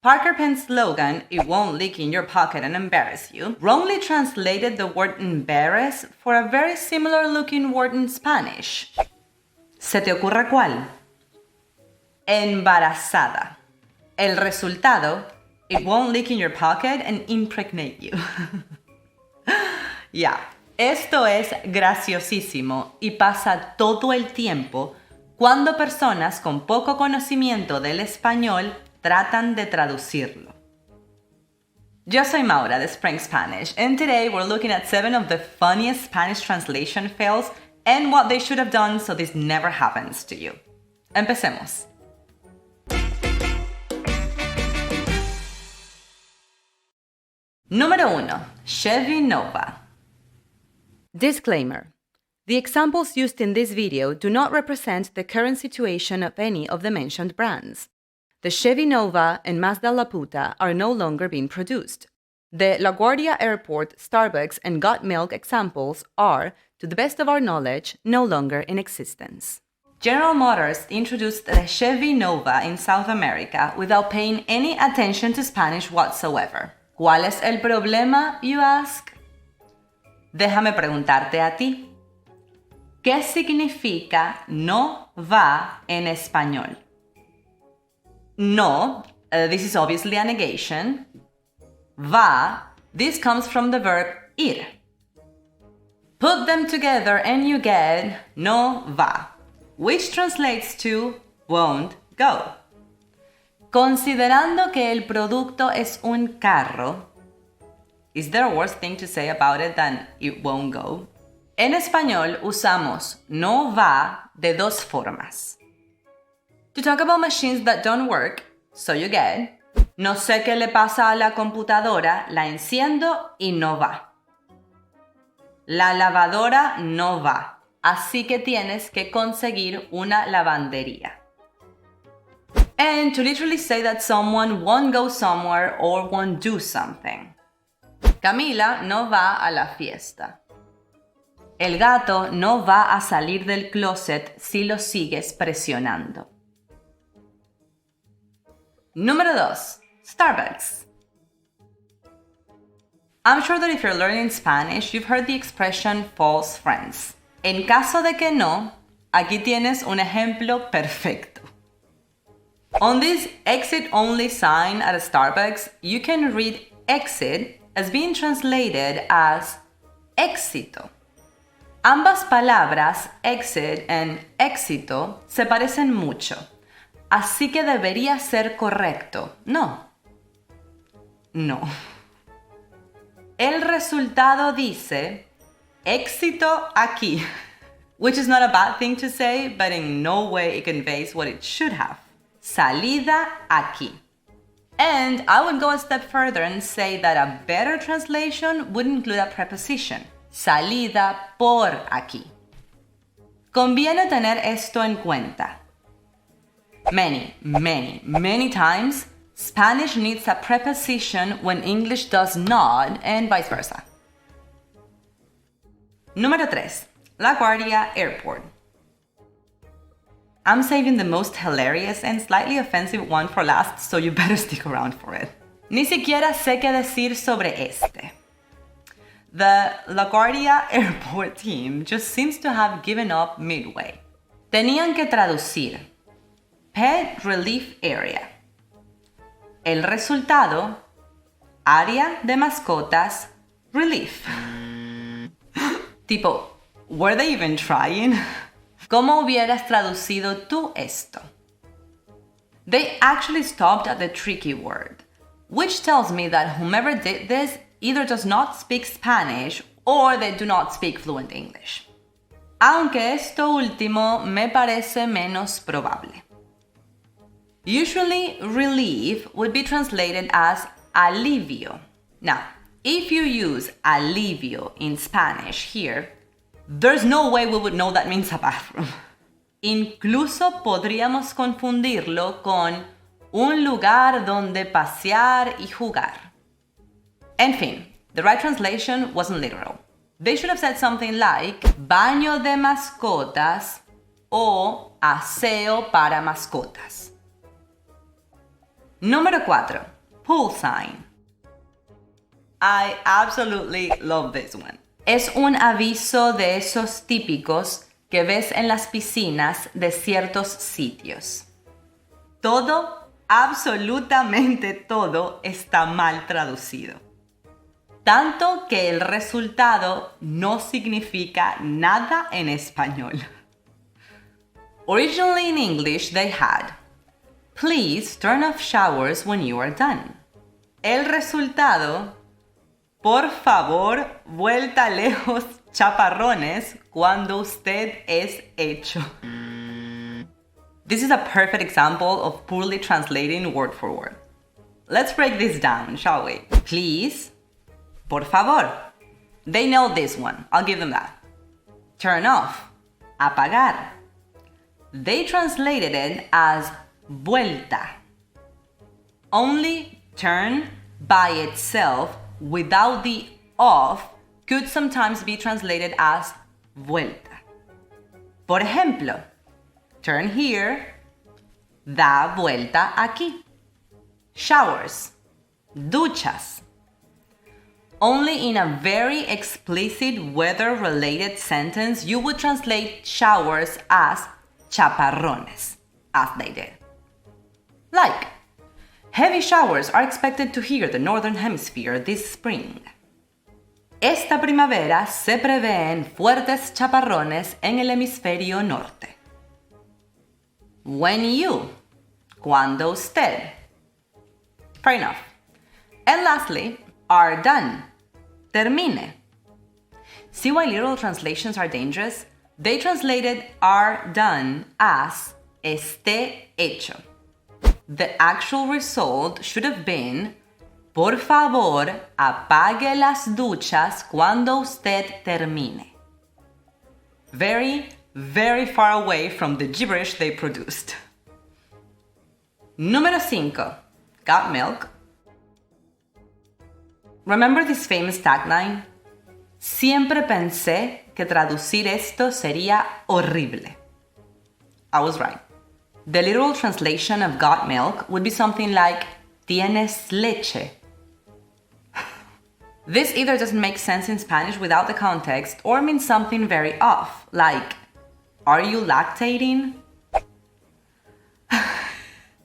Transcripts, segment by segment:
Parker Penn's slogan, "It won't leak in your pocket and embarrass you," wrongly translated the word embarrass for a very similar looking word in Spanish. ¿Se te ocurre cuál? Embarazada. El resultado, it won't leak in your pocket and impregnate you. Ya, esto es graciosísimo y pasa todo el tiempo cuando personas con poco conocimiento del español tratan de traducirlo. Yo soy Maura de Spring Spanish, and today we're looking at 7 of the funniest Spanish translation fails and what they should have done so this never happens to you. Empecemos. Número 1. Chevy Nova. Disclaimer. The examples used in this video do not represent the current situation of any of the mentioned brands. The Chevy Nova and Mazda La Puta are no longer being produced. The LaGuardia Airport, Starbucks, and Got Milk examples are, to the best of our knowledge, no longer in existence. General Motors introduced the Chevy Nova in South America without paying any attention to Spanish whatsoever. ¿Cuál es el problema, you ask? Déjame preguntarte a ti. ¿Qué significa no va en español? No, this is obviously a negation. Va, this comes from the verb ir. Put them together and you get no va, which translates to won't go. Considerando que el producto es un carro, is there a worse thing to say about it than it won't go? En español usamos no va de dos formas. To talk about machines that don't work, so you get, no sé qué le pasa a la computadora, la enciendo y no va. La lavadora no va, así que tienes que conseguir una lavandería. And to literally say that someone won't go somewhere or won't do something. Camila no va a la fiesta. El gato no va a salir del closet si lo sigues presionando. Número 2. Starbucks. I'm sure that if you're learning Spanish, you've heard the expression false friends. En caso de que no, aquí tienes un ejemplo perfecto. On this exit-only sign at a Starbucks, you can read exit as being translated as éxito. Ambas palabras, exit and éxito, se parecen mucho. Así que debería ser correcto, ¿no? No. El resultado dice, éxito aquí, which is not a bad thing to say, but in no way it conveys what it should have. Salida aquí. And I would go a step further and say that a better translation would include a preposition. Salida por aquí. Conviene tener esto en cuenta. Many times, Spanish needs a preposition when English does not, and vice versa. Número 3. LaGuardia Airport. I'm saving the most hilarious and slightly offensive one for last, so you better stick around for it. Ni siquiera sé qué decir sobre este. The LaGuardia Airport team just seems to have given up midway. Tenían que traducir Pet Relief Area. El resultado, área de mascotas, relief. Tipo, were they even trying? ¿Cómo hubieras traducido tú esto? They actually stopped at the tricky word, which tells me that whomever did this either does not speak Spanish or they do not speak fluent English. Aunque esto último me parece menos probable. Usually, relief would be translated as alivio. Now, if you use alivio in Spanish here, there's no way we would know that means a bathroom. Incluso podríamos confundirlo con un lugar donde pasear y jugar. En fin, the right translation wasn't literal. They should have said something like baño de mascotas o aseo para mascotas. Número 4. Pool sign. I absolutely love this one. Es un aviso de esos típicos que ves en las piscinas de ciertos sitios. Todo, absolutamente todo, está mal traducido. Tanto que el resultado no significa nada en español. Originally in English they had, "Please turn off showers when you are done." El resultado, por favor, vuelta lejos chaparrones cuando usted es hecho. This is a perfect example of poorly translating word for word. Let's break this down, shall we? Please, por favor. They know this one, I'll give them that. Turn off, apagar. They translated it as vuelta. Only turn by itself without the off could sometimes be translated as vuelta. Por ejemplo, turn here, da vuelta aquí. Showers, duchas. Only in a very explicit weather-related sentence you would translate showers as chaparrones, as they did. Like, heavy showers are expected to hit the northern hemisphere this spring. Esta primavera se prevén fuertes chaparrones en el hemisferio norte. When you, cuando usted. Fair enough. And lastly, are done, termine. See why literal translations are dangerous? They translated are done as esté hecho. The actual result should have been, por favor, apague las duchas cuando usted termine. Very, very far away from the gibberish they produced. Número 5. Got milk? Remember this famous tagline? Siempre pensé que traducir esto sería horrible. I was right. The literal translation of got milk would be something like tienes leche. This either doesn't make sense in Spanish without the context or means something very off, like, are you lactating?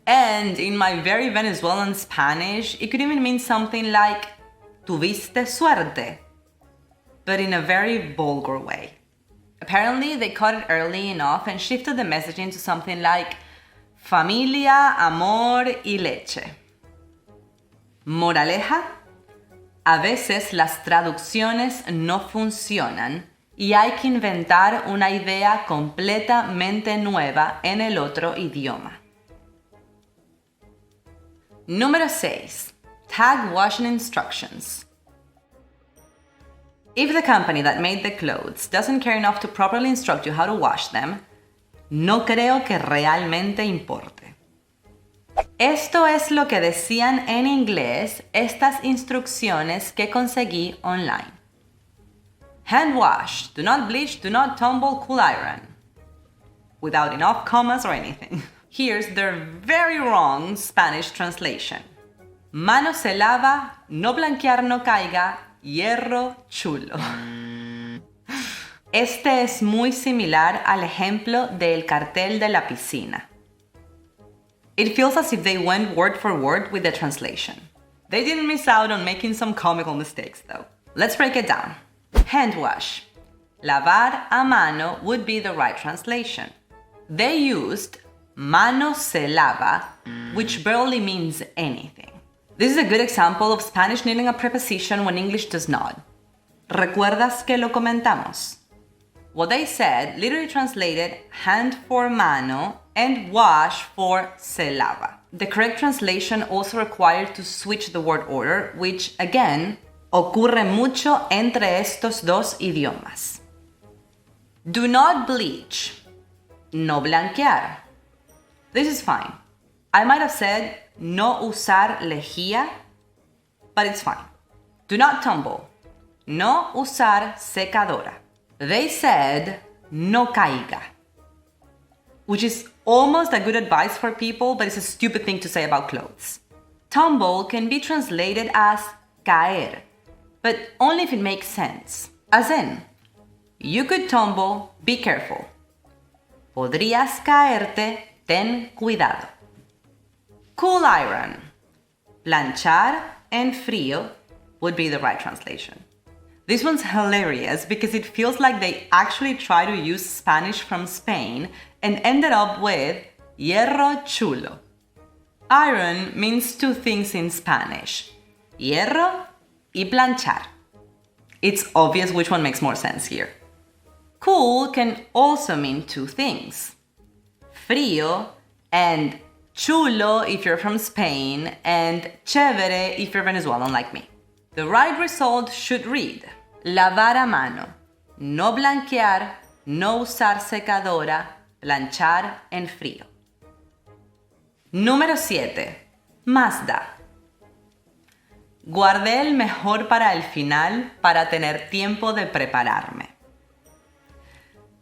And in my very Venezuelan Spanish, it could even mean something like, tuviste suerte, but in a very vulgar way. Apparently, they caught it early enough and shifted the messaging to something like, familia, amor y leche. Moraleja, a veces las traducciones no funcionan y hay que inventar una idea completamente nueva en el otro idioma. Número 6. Tag washing instructions. If the company that made the clothes doesn't care enough to properly instruct you how to wash them, no creo que realmente importe. Esto es lo que decían en inglés estas instrucciones que conseguí online. Hand wash, do not bleach, do not tumble, cool iron. Without enough commas or anything. Here's their very wrong Spanish translation. Mano se lava, no blanquear no caiga, hierro chulo. Este es muy similar al ejemplo del cartel de la piscina. It feels as if they went word for word with the translation. They didn't miss out on making some comical mistakes though. Let's break it down. Hand wash. Lavar a mano would be the right translation. They used mano se lava, which barely means anything. This is a good example of Spanish needing a preposition when English does not. ¿Recuerdas que lo comentamos? What they said literally translated hand for mano and wash for se lava. The correct translation also required to switch the word order, which, again, ocurre mucho entre estos dos idiomas. Do not bleach. No blanquear. This is fine. I might have said no usar lejía, but it's fine. Do not tumble. No usar secadora. They said no caiga, which is almost a good advice for people, but it's a stupid thing to say about clothes. Tumble can be translated as caer, but only if it makes sense. As in, you could tumble, be careful. Podrías caerte, ten cuidado. Cool iron. Planchar and frío would be the right translation. This one's hilarious because it feels like they actually tried to use Spanish from Spain and ended up with hierro chulo. Iron means two things in Spanish, hierro y planchar. It's obvious which one makes more sense here. Cool can also mean two things, frío and chulo if you're from Spain, and chévere if you're Venezuelan like me. The right result should read, lavar a mano, no blanquear, no usar secadora, planchar en frío. Número 7. Mazda. Guardé el mejor para el final para tener tiempo de prepararme.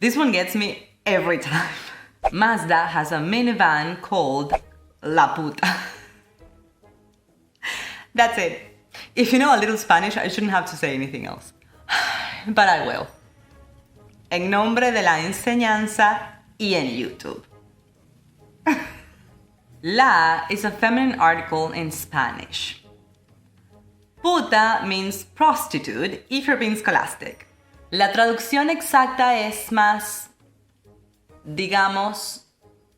This one gets me every time. Mazda has a minivan called La Puta. That's it. If you know a little Spanish, I shouldn't have to say anything else. But I will. En nombre de la enseñanza y en YouTube. La is a feminine article in Spanish. Puta means prostitute if you're being scholastic. La traducción exacta es más, digamos,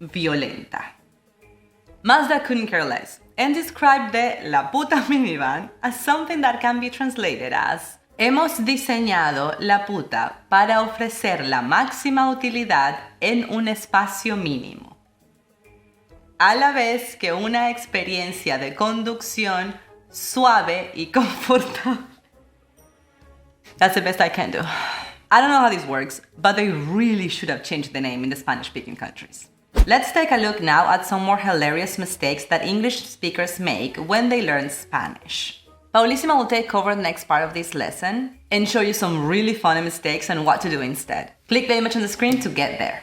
violenta. Mazda couldn't care less and described the La Puta minivan as something that can be translated as hemos diseñado la puta para ofrecer la máxima utilidad en un espacio mínimo, a la vez que una experiencia de conducción suave y confortable. That's the best I can do. I don't know how this works, but they really should have changed the name in the Spanish-speaking countries. Let's take a look now at some more hilarious mistakes that English speakers make when they learn Spanish. Paulísima will take over the next part of this lesson and show you some really funny mistakes and what to do instead. Click the image on the screen to get there.